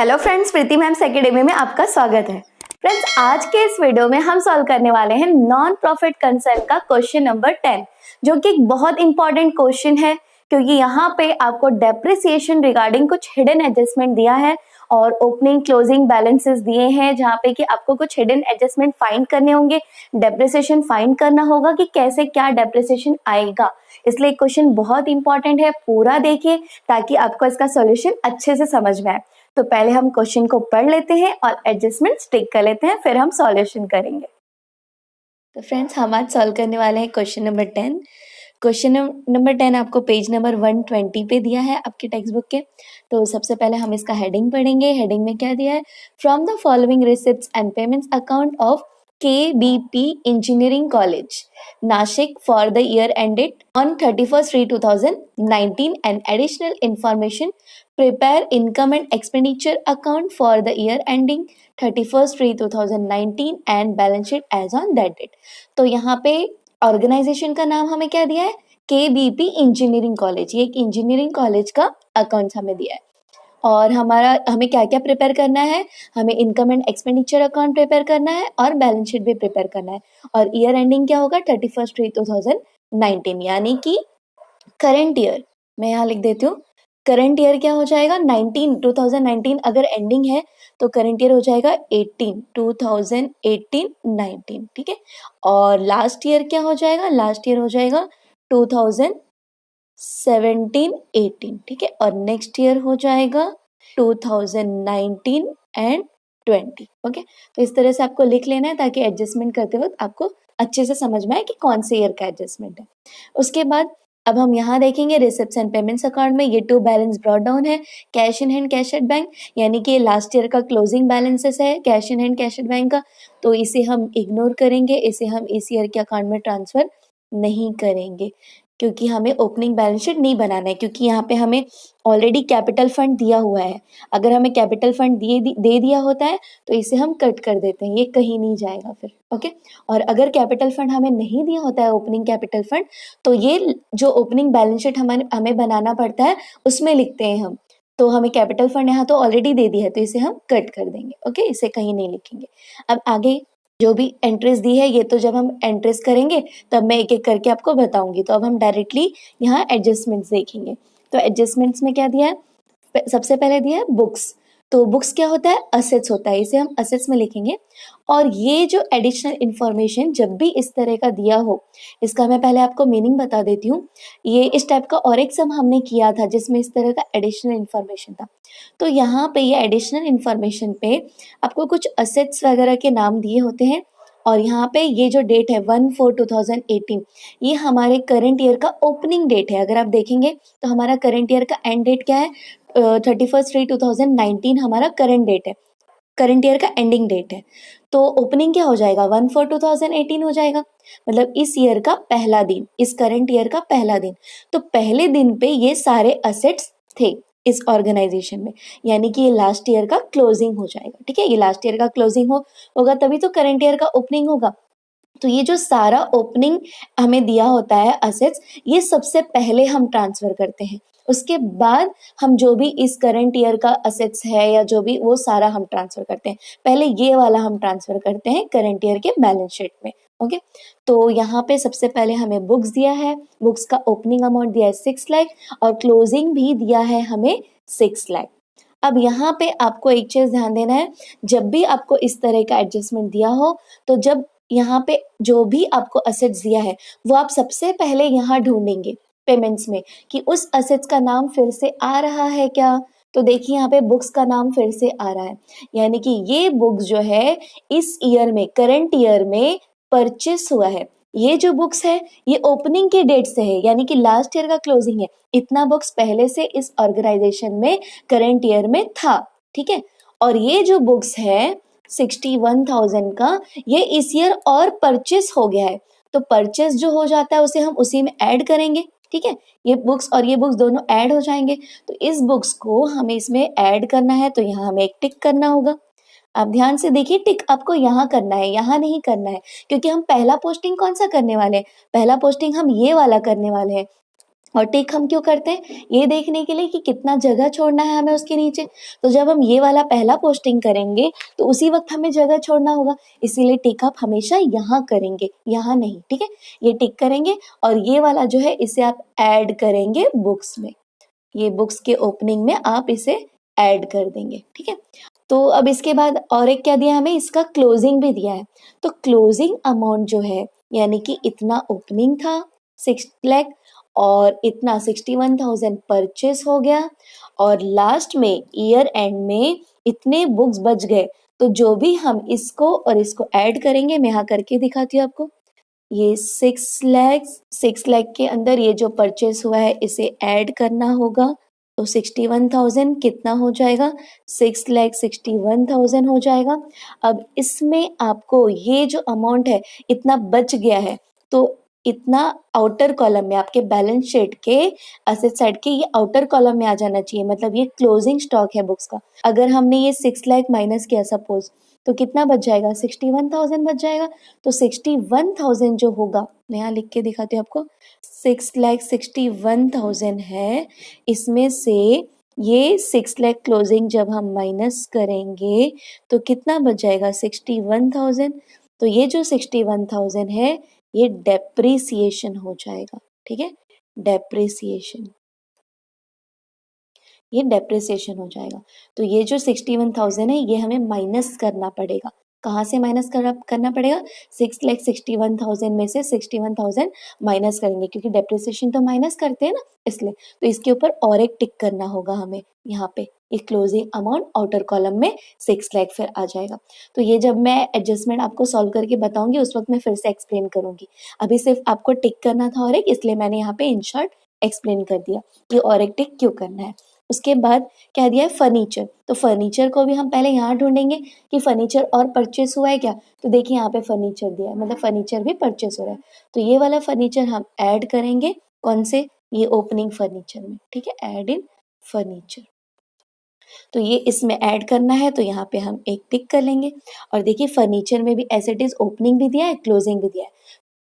Hello friends, प्रीति ma'am's academy में आपका स्वागत है। फ्रेंड्स, आज के इस वीडियो में हम सॉल्व करने वाले हैं नॉन प्रॉफिट कंसर्न का क्वेश्चन नंबर 10, जो कि एक बहुत इंपॉर्टेंट क्वेश्चन है क्योंकि यहाँ पे आपको डेप्रिसिएशन रिगार्डिंग कुछ हिडन एडजस्टमेंट दिया है और ओपनिंग क्लोजिंग बैलेंसेस दिए हैं, जहाँ पे कि आपको कुछ हिडन एडजस्टमेंट फाइंड करने होंगे, डेप्रिसिएशन फाइंड करना होगा कि कैसे क्या डेप्रिसिएशन आएगा। इसलिए क्वेश्चन बहुत इंपॉर्टेंट है, पूरा देखिए ताकि आपको इसका सॉल्यूशन अच्छे से समझ में आए। तो पहले हम क्वेश्चन को पढ़ लेते हैं और एडजस्टमेंट टिक कर लेते हैं, फिर हम सॉल्यूशन करेंगे। तो फ्रेंड्स, हम आज सॉल्व करने वाले हैं क्वेश्चन नंबर 10। क्वेश्चन नंबर 10 आपको पेज नंबर 120 पे दिया है आपके टेक्स्ट बुक के। तो सबसे पहले हम इसका हेडिंग पढ़ेंगे। हेडिंग में क्या दिया है? From the following receipts and payments account of KBP Engineering College, Nashik for the year ended on 31st-3/2019 and additional information. Prepare income and expenditure account for the year ending 31st-3/2019 and balance sheet as on that date. तो यहाँ पे organisation का नाम हमें क्या दिया है? KBP engineering college. ये एक इंजीनियरिंग कॉलेज का अकाउंट हमें दिया है और हमें क्या क्या प्रिपेयर करना है? हमें income and expenditure account prepare करना है और बैलेंस शीट भी प्रिपेयर करना है। और ईयर एंडिंग क्या होगा? 31st-3/2019, यानी कि करंट ईयर। मैं यहाँ लिख देती हूँ, करंट ईयर क्या हो जाएगा? 2019 अगर एंडिंग है तो करंट ईयर हो जाएगा 2018-19, ठीक है। और लास्ट ईयर क्या हो जाएगा? लास्ट ईयर हो जाएगा 2017-18, ठीक है। और नेक्स्ट ईयर हो जाएगा 2019 एंड 20, ओके। तो इस तरह से आपको लिख लेना है ताकि एडजस्टमेंट करते वक्त आपको अच्छे से समझ में आए कि कौन से ईयर का एडजस्टमेंट है। उसके बाद अब हम यहाँ देखेंगे रिसिप्ट्स एंड पेमेंट्स अकाउंट में ये 2 बैलेंस ब्रॉट डाउन है, cash in hand, cash at bank, यानी कि लास्ट ईयर का क्लोजिंग बैलेंसेस है cash in hand, cash at bank का। तो इसे हम इग्नोर करेंगे, इसे हम इस ईयर के अकाउंट में ट्रांसफर नहीं करेंगे क्योंकि हमें ओपनिंग बैलेंस शीट नहीं बनाना है, क्योंकि यहाँ पे हमें ऑलरेडी कैपिटल फंड दिया हुआ है। अगर हमें कैपिटल फंड दे दिया होता है तो इसे हम कट कर देते हैं, ये कहीं नहीं जाएगा फिर, ओके। और अगर कैपिटल फंड हमें नहीं दिया होता है, ओपनिंग कैपिटल फंड, तो ये जो ओपनिंग बैलेंस शीट हमें बनाना पड़ता है उसमें लिखते हैं हम। तो हमें कैपिटल फंड यहाँ तो ऑलरेडी दे दिया है तो इसे हम कट कर देंगे, ओके, इसे कहीं नहीं लिखेंगे। अब आगे जो भी एंट्रीज दी है ये तो जब हम एंट्रीज करेंगे तब मैं एक एक करके आपको बताऊंगी। तो अब हम डायरेक्टली यहाँ एडजस्टमेंट्स देखेंगे। तो एडजस्टमेंट्स में क्या दिया है? सबसे पहले दिया है बुक्स। तो बुक्स क्या होता है? असेट्स होता है, इसे हम असेट्स में लिखेंगे। और ये जो एडिशनल इंफॉर्मेशन जब भी इस तरह का दिया हो, इसका मैं पहले आपको मीनिंग बता देती हूँ। ये इस टाइप का और एक सम हमने किया था जिसमें इस तरह का एडिशनल इंफॉर्मेशन था। तो यहाँ पे ये एडिशनल इंफॉर्मेशन पे आपको कुछ असेट्स वगैरह के नाम दिए होते हैं और यहाँ पे ये जो डेट है 1/4/2018, ये हमारे करंट ईयर का ओपनिंग डेट है। अगर आप देखेंगे तो हमारा करंट ईयर का एंड डेट क्या है? 31st-3/2019 हमारा करंट डेट है, करंट ईयर का एंडिंग डेट है। तो ओपनिंग क्या हो जाएगा? 1/4/2018 हो जाएगा, मतलब इस ईयर का पहला दिन, इस करंट ईयर का पहला दिन। तो पहले दिन पे ये सारे असेट्स थे इस ऑर्गेनाइजेशन में, यानी कि ये लास्ट ईयर का क्लोजिंग हो जाएगा, ठीक है। ये लास्ट ईयर का क्लोजिंग होगा तभी तो करंट ईयर का ओपनिंग होगा। तो ये जो सारा ओपनिंग हमें दिया होता है असेट्स, ये सबसे पहले हम ट्रांसफर करते हैं। उसके बाद हम जो भी इस करंट ईयर का असेट्स है या जो भी, वो सारा हम ट्रांसफर करते हैं। पहले ये वाला हम ट्रांसफर करते हैं करंट ईयर के बैलेंस शीट में, ओके। तो यहाँ पे सबसे पहले हमें बुक्स दिया है, बुक्स का ओपनिंग अमाउंट दिया है 6 लाख और क्लोजिंग भी दिया है हमें 6 लाख। अब यहाँ पे आपको एक चीज ध्यान देना है, जब भी आपको इस तरह का एडजस्टमेंट दिया हो तो जब यहाँ पे जो भी आपको असेट्स दिया है वो आप सबसे पहले यहाँ ढूंढेंगे पेमेंट्स में कि उस असेट्स का नाम फिर से आ रहा है क्या। तो देखिए यहाँ पे बुक्स का नाम फिर से आ रहा है, यानी कि ये बुक्स जो है इस ईयर में, करंट ईयर में परचेस हुआ है। ये जो बुक्स है ये ओपनिंग के डेट से है, यानी कि लास्ट ईयर का क्लोजिंग है। इतना बुक्स पहले से इस ऑर्गेनाइजेशन में करंट ईयर में था, ठीक है। और ये जो बुक्स है 61,000 का, ये इस ईयर और परचेस हो गया है। तो परचेस जो हो जाता है उसे हम उसी में ऐड करेंगे, ठीक है। ये बुक्स और ये बुक्स दोनों ऐड हो जाएंगे। तो इस बुक्स को हमें इसमें ऐड करना है, तो यहाँ हमें एक टिक करना होगा। आप ध्यान से देखिए, टिक आपको यहाँ करना है, यहाँ नहीं करना है, क्योंकि हम पहला पोस्टिंग कौन सा करने वाले हैं? पहला पोस्टिंग हम ये वाला करने वाले हैं। और टिक हम क्यों करते हैं? ये देखने के लिए कि कितना जगह छोड़ना है हमें उसके नीचे। तो जब हम ये वाला पहला पोस्टिंग करेंगे तो उसी वक्त हमें जगह छोड़ना होगा, इसीलिए टिक आप हमेशा यहाँ करेंगे, यहाँ नहीं, ठीक है। ये टिक करेंगे और ये वाला जो है इसे आप ऐड करेंगे बुक्स में, ये बुक्स के ओपनिंग में आप इसे ऐड कर देंगे, ठीक है। तो अब इसके बाद और एक क्या दिया हमें, इसका क्लोजिंग भी दिया है। तो क्लोजिंग अमाउंट जो है यानी कि इतना ओपनिंग था 6 लाख और इतना 61,000 परचेस हो गया और लास्ट में ईयर एंड में इतने बुक्स बच गए। तो जो भी हम इसको और इसको ऐड करेंगे, मैं यहाँ करके दिखाती हूँ आपको। ये 6 लाख के अंदर ये जो परचेस हुआ है इसे ऐड करना होगा। तो 61,000 कितना हो जाएगा, 6,61,000 हो जाएगा। अब इसमें आपको ये जो अमाउंट है इतना बच गया है, तो इतना आउटर कॉलम में आपके बैलेंस शीट के असेट साइड के ये आउटर कॉलम में आ जाना चाहिए, मतलब ये क्लोजिंग स्टॉक है बुक्स का। अगर हमने ये 6 लाख माइनस किया सपोज, तो कितना बच जाएगा, 61,000 बच जाएगा। तो 61,000 जो होगा, मैं यहाँ लिख के दिखाती हूँ आपको, 6,61,000 है, इसमें से ये 6 लाख क्लोजिंग जब हम माइनस करेंगे तो कितना बच जाएगा, 61,000। तो ये जो 61,000 है ये डेप्रिसिएशन हो जाएगा, ठीक है, डेप्रिसिएशन, ये डेप्रिसिएशन हो जाएगा। तो ये जो 61,000 है ये हमें माइनस करना पड़ेगा। कहाँ से माइनस करना पड़ेगा, 6,61,000 में से 61,000 माइनस करेंगे, क्योंकि डेप्रिसिएशन तो माइनस करते हैं ना, इसलिए। तो इसके ऊपर और एक टिक करना होगा हमें यहाँ पे, ये क्लोजिंग अमाउंट आउटर कॉलम में 6 लाख फिर आ जाएगा। तो ये जब मैं एडजस्टमेंट आपको सॉल्व करके बताऊंगी उस वक्त मैं फिर से एक्सप्लेन करूंगी। अभी सिर्फ आपको टिक करना था और एक, इसलिए मैंने यहाँ पे इन शॉर्ट एक्सप्लेन कर दिया कि और एक टिक क्यों करना है। उसके बाद क्या दिया है, फर्नीचर। तो फर्नीचर को भी हम पहले यहाँ ढूंढेंगे कि फर्नीचर और परचेस हुआ है क्या। तो देखिए यहाँ पे फर्नीचर दिया है, मतलब फर्नीचर भी परचेस हो रहा है। तो ये वाला फर्नीचर हम ऐड करेंगे, कौन से, ये ओपनिंग फर्नीचर में, ठीक है, ऐड इन फर्नीचर। तो ये इसमें ऐड करना है, तो यहाँ पे हम एक टिक कर लेंगे। और देखिए फर्नीचर में भी एज इट इज ओपनिंग भी दिया है, क्लोजिंग भी दिया है।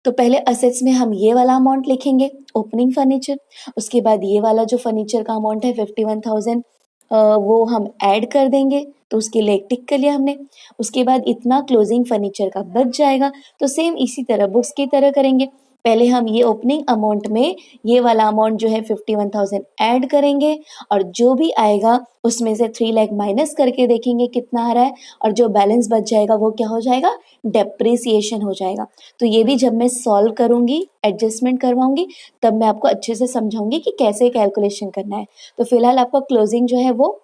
तो पहले असेट्स में हम ये वाला अमाउंट लिखेंगे, ओपनिंग फर्नीचर। उसके बाद ये वाला जो फर्नीचर का अमाउंट है 51,000, वो हम ऐड कर देंगे, तो उसके लिए एक टिक कर लिया हमने। उसके बाद इतना क्लोजिंग फर्नीचर का बच जाएगा। तो सेम इसी तरह बुक्स की तरह करेंगे, पहले हम ये ओपनिंग अमाउंट में ये वाला अमाउंट जो है 51,000 ऐड करेंगे और जो भी आएगा उसमें से 3 लाख माइनस करके देखेंगे कितना आ रहा है, और जो बैलेंस बच जाएगा वो क्या हो जाएगा, डेप्रिसिएशन हो जाएगा। तो ये भी जब मैं सॉल्व करूंगी, एडजस्टमेंट करवाऊंगी, तब मैं आपको अच्छे से समझाऊंगी कि कैसे कैलकुलेशन करना है। तो फिलहाल आपको क्लोजिंग जो है वो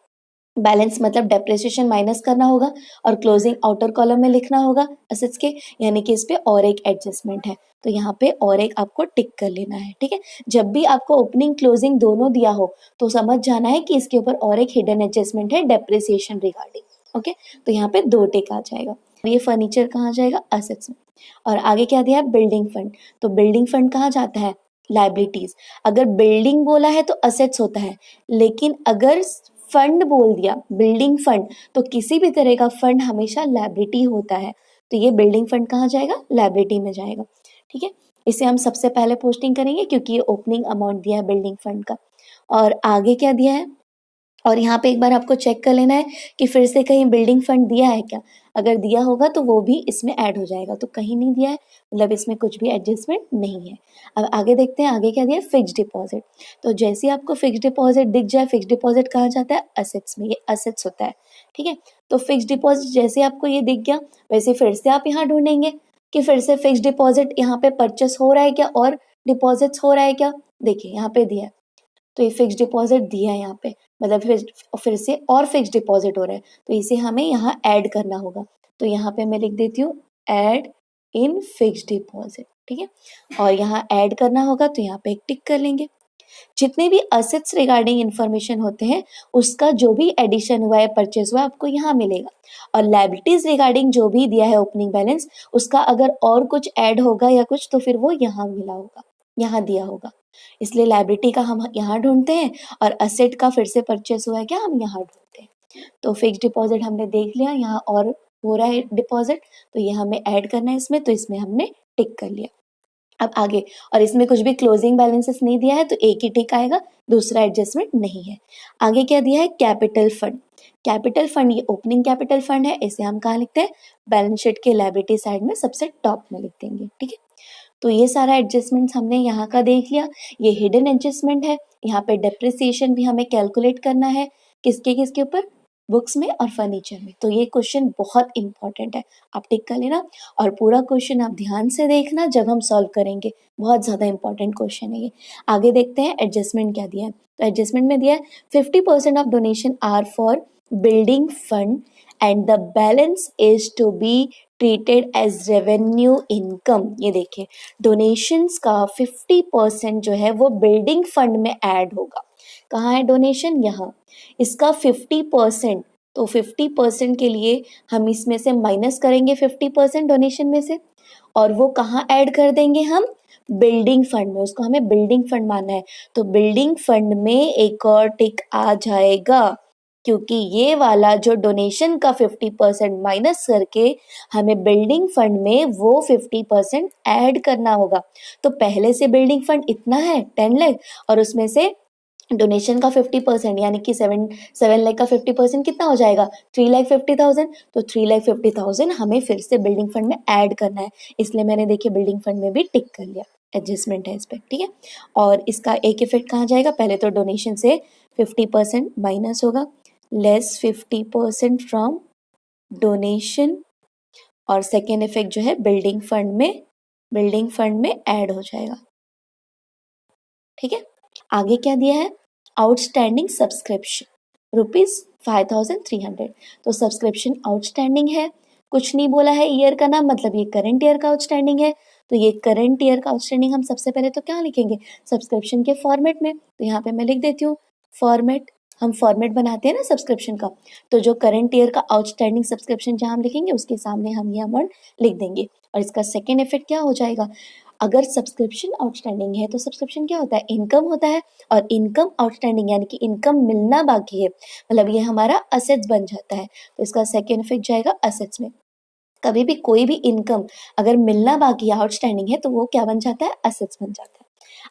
बैलेंस मतलब डेप्रिसिएशन माइनस करना होगा और क्लोजिंग आउटर कॉलम में लिखना होगा असेट्स के, यानी कि इस पे और एक एडजस्टमेंट है, तो यहाँ पे और एक आपको टिक कर लेना है, ठीक है। जब भी आपको ओपनिंग क्लोजिंग दोनों दिया हो तो समझ जाना है कि इसके ऊपर और एक हिडन एडजस्टमेंट है डेप्रिसिएशन रिगार्डिंग, ओके। तो यहाँ पे 2 टिक आ जाएगा। ये फर्नीचर कहाँ जाएगा, असेट्स में। और आगे क्या दिया है, बिल्डिंग फंड। तो बिल्डिंग फंड कहाँ जाता है, लाइबिलिटीज। अगर बिल्डिंग बोला है तो असेट्स होता है, लेकिन अगर फंड बोल दिया, बिल्डिंग फंड, तो किसी भी तरह का फंड हमेशा लायबिलिटी होता है। तो ये बिल्डिंग फंड कहाँ जाएगा, लायबिलिटी में जाएगा, ठीक है। इसे हम सबसे पहले पोस्टिंग करेंगे क्योंकि ये ओपनिंग अमाउंट दिया है बिल्डिंग फंड का। और आगे क्या दिया है, और यहाँ पे एक बार आपको चेक कर लेना है कि फिर से कहीं बिल्डिंग फंड दिया है क्या। अगर दिया होगा तो वो भी इसमें ऐड हो जाएगा, तो कहीं नहीं दिया है मतलब इसमें कुछ भी एडजस्टमेंट नहीं है। अब आगे देखते हैं, आगे क्या दिया है, फिक्स डिपॉजिट। तो जैसे ही आपको फिक्स डिपॉजिट दिख जाए, फिक्स डिपॉजिट कहाँ जाता है, असेट्स में, ये असेट्स होता है, ठीक है। तो फिक्स डिपॉजिट जैसे आपको ये दिख गया, वैसे फिर से आप यहाँ ढूंढेंगे कि फिर से फिक्स डिपॉजिट यहाँ पे परचेस हो रहा है क्या और डिपॉजिट्स हो रहा है क्या। देखिए यहाँ पे दिया है, तो ये फिक्स डिपॉजिट दिया है यहाँ पे, मतलब फिर से और फिक्स डिपॉजिट हो रहा है, तो इसे हमें यहाँ ऐड करना होगा। तो यहाँ पे मैं लिख देती हूँ ऐड इन फिक्स डिपॉजिट, ठीक है। और यहाँ ऐड करना होगा तो यहाँ पे एक टिक कर लेंगे। जितने भी असेट्स रिगार्डिंग इंफॉर्मेशन होते हैं उसका जो भी एडिशन हुआ है, परचेज हुआ है, आपको यहाँ मिलेगा। और लायबिलिटीज रिगार्डिंग जो भी दिया है ओपनिंग बैलेंस, उसका अगर और कुछ ऐड होगा या कुछ तो फिर वो यहाँ मिला होगा, यहाँ दिया होगा। इसलिए लायबिलिटी का हम यहाँ ढूंढते हैं और असेट का फिर से परचेस हुआ है क्या, हम यहाँ ढूंढते हैं। तो फिक्स डिपॉजिट हमने देख लिया, यहाँ और हो रहा है डिपॉजिट, तो ये हमें ऐड करना है इसमें, तो इसमें हमने टिक कर लिया। अब आगे, और इसमें कुछ भी क्लोजिंग बैलेंसेस नहीं दिया है तो एक ही टिक आएगा, दूसरा एडजस्टमेंट नहीं है। आगे क्या दिया है, कैपिटल फंड। कैपिटल फंड ये ओपनिंग कैपिटल फंड है, इसे हम कहाँ लिखते हैं, बैलेंस शीट के लायबिलिटी साइड में सबसे टॉप में लिख देंगे, ठीक है। तो ये सारा एडजस्टमेंट्स हमने यहाँ का देख लिया। ये हिडन एडजस्टमेंट है, यहाँ पे डेप्रिसिएशन भी हमें कैलकुलेट करना है, किसके ऊपर, बुक्स में और फर्नीचर में। तो ये क्वेश्चन बहुत इंपॉर्टेंट है, आप टिक कर लेना और पूरा क्वेश्चन आप ध्यान से देखना जब हम सॉल्व करेंगे, बहुत ज़्यादा इंपॉर्टेंट क्वेश्चन है ये। आगे देखते हैं एडजस्टमेंट क्या दिया है। तो एडजस्टमेंट में दिया है 50% of donation are for building fund and the balance is to be treated as revenue income. ये देखिए, डोनेशंस का 50% जो है वो बिल्डिंग फंड में ऐड होगा। कहाँ है डोनेशन, यहाँ। इसका 50%, तो 50% के लिए हम इसमें से माइनस करेंगे 50% डोनेशन में से, और वो कहाँ ऐड कर देंगे हम, बिल्डिंग फंड में। उसको हमें बिल्डिंग फंड मानना है, तो बिल्डिंग फंड में एक और टिक आ जाएगा, क्योंकि ये वाला जो डोनेशन का 50% माइनस करके हमें बिल्डिंग फंड में वो 50% ऐड करना होगा। तो पहले से बिल्डिंग फंड इतना है 10 लाख, और उसमें से डोनेशन का 50% यानी कि 7 लाख का 50% कितना हो जाएगा, 3,50,000। तो 3,50,000 हमें फिर से बिल्डिंग फंड में ऐड करना है, इसलिए मैंने देखिए बिल्डिंग फंड में भी टिक कर लिया, एडजस्टमेंट है इस पर, ठीक है। और इसका एक इफेक्ट कहाँ जाएगा, पहले तो डोनेशन से 50% माइनस होगा, लेस 50% फ्रॉम डोनेशन, और सेकेंड इफेक्ट जो है बिल्डिंग फंड में ऐड हो जाएगा, ठीक है। आगे क्या दिया है, आउटस्टैंडिंग सब्सक्रिप्शन ₹5,300। तो सब्सक्रिप्शन आउटस्टैंडिंग है, कुछ नहीं बोला है ईयर का नाम, मतलब ये करंट ईयर का आउटस्टैंडिंग है। तो ये करंट ईयर का आउटस्टैंडिंग हम सबसे पहले तो क्या लिखेंगे, सब्सक्रिप्शन के फॉर्मेट में। तो यहाँ पे मैं लिख देती हूँ फॉर्मेट, हम फॉर्मेट बनाते हैं ना सब्सक्रिप्शन का, तो जो करंट ईयर का आउटस्टैंडिंग सब्सक्रिप्शन जहाँ हम लिखेंगे उसके सामने हम ये अमाउंट लिख देंगे। और इसका सेकेंड इफेक्ट क्या हो जाएगा, अगर सब्सक्रिप्शन आउटस्टैंडिंग है तो सब्सक्रिप्शन क्या होता है, इनकम होता है, और इनकम आउटस्टैंडिंग यानी कि इनकम मिलना बाकी है, मतलब ये हमारा असेट्स बन जाता है। तो इसका सेकेंड इफेक्ट जाएगा असेट्स में। कभी भी कोई भी इनकम अगर मिलना बाकी है, आउटस्टैंडिंग है, तो वो क्या बन जाता है, असेट्स बन जाता है।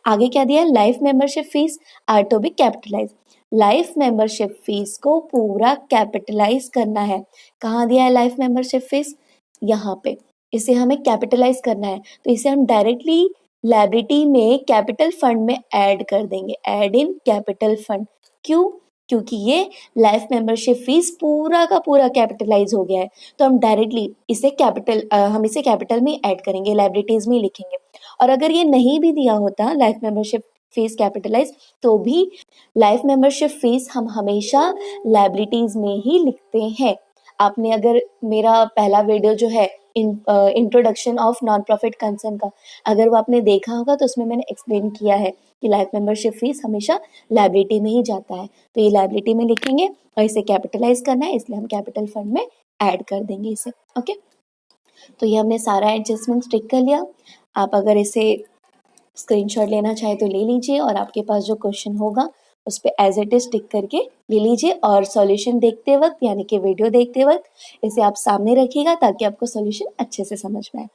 आगे क्या दिया है, life membership fees are to be capitalise. Life membership fees को पूरा कैपिटलाइज करना है। कहाँ दिया है लाइफ मेंबरशिप फीस, यहाँ पे, इसे हमें कैपिटलाइज करना है, तो इसे हम डायरेक्टली लायबिलिटी में कैपिटल फंड में ऐड कर देंगे, ऐड इन कैपिटल फंड। क्यों, क्योंकि ये लाइफ मेंबरशिप फीस पूरा का पूरा कैपिटलाइज हो गया है, तो हम डायरेक्टली इसे कैपिटल में ऐड करेंगे, लायबिलिटीज में लिखेंगे। और अगर ये नहीं भी दिया होता लाइफ मेंबरशिप फीस कैपिटलाइज, तो भी लाइफ मेंबरशिप फीस हम हमेशा लायबिलिटीज में ही लिखते हैं। आपने अगर मेरा पहला वीडियो जो है introduction of non profit concern का, अगर वो आपने देखा होगा तो उसमें मैंने एक्सप्लेन किया है कि लाइफ मेंबरशिप फीस हमेशा लायबिलिटी में ही जाता है। तो ये लायबिलिटी में लिखेंगे और इसे कैपिटलाइज करना है, इसलिए हम कैपिटल फंड में ऐड कर देंगे इसे, ओके। तो ये हमने सारा एडजस्टमेंट टिक कर लिया। आप अगर इसे स्क्रीनशॉट लेना चाहे तो ले लीजिए, और आपके पास जो क्वेश्चन होगा उस पर एज इट इज टिक करके ले लीजिए, और सॉल्यूशन देखते वक्त यानी कि वीडियो देखते वक्त इसे आप सामने रखिएगा ताकि आपको सॉल्यूशन अच्छे से समझ में आए।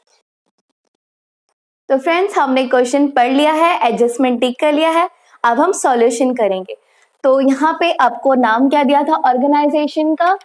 तो फ्रेंड्स, हमने क्वेश्चन पढ़ लिया है, एडजस्टमेंट टिक कर लिया है, अब हम सॉल्यूशन करेंगे। तो यहाँ पे आपको नाम क्या दिया था ऑर्गेनाइजेशन का,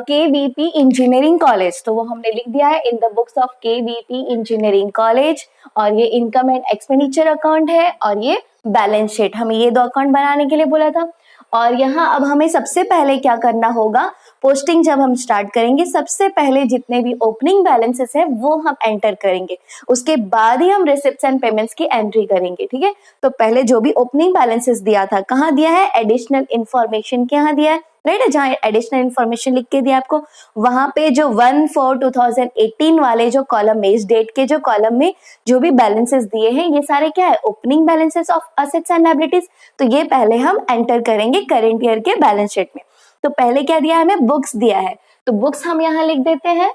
KVP इंजीनियरिंग कॉलेज, तो वो हमने लिख दिया है in the books of KVP engineering college. और ये इनकम एंड एक्सपेंडिचर अकाउंट है, और ये बैलेंस शीट, हमें ये 2 अकाउंट बनाने के लिए बोला था। और यहाँ अब हमें सबसे पहले क्या करना होगा, पोस्टिंग जब हम स्टार्ट करेंगे सबसे पहले जितने भी ओपनिंग बैलेंसेस है वो हम एंटर करेंगे, उसके बाद ही हम रिसिप्ट्स एंड पेमेंट्स की एंट्री करेंगे, ठीक है। तो पहले जो भी ओपनिंग बैलेंसेस दिया था, कहाँ दिया है, एडिशनल इंफॉर्मेशन के यहाँ दिया है, राइट है, जहाँ एडिशनल इंफॉर्मेशन लिख के दिया आपको, वहां पे जो 1/4/2018 वाले जो कॉलम में, इस डेट के जो कॉलम में जो भी बैलेंसेस दिए हैं ये सारे क्या है, opening balances of assets and liabilities. तो ये पहले हम एंटर करेंगे करंट ईयर के बैलेंस शीट में। तो पहले क्या दिया है, हमें बुक्स दिया है, तो बुक्स हम यहाँ लिख देते हैं।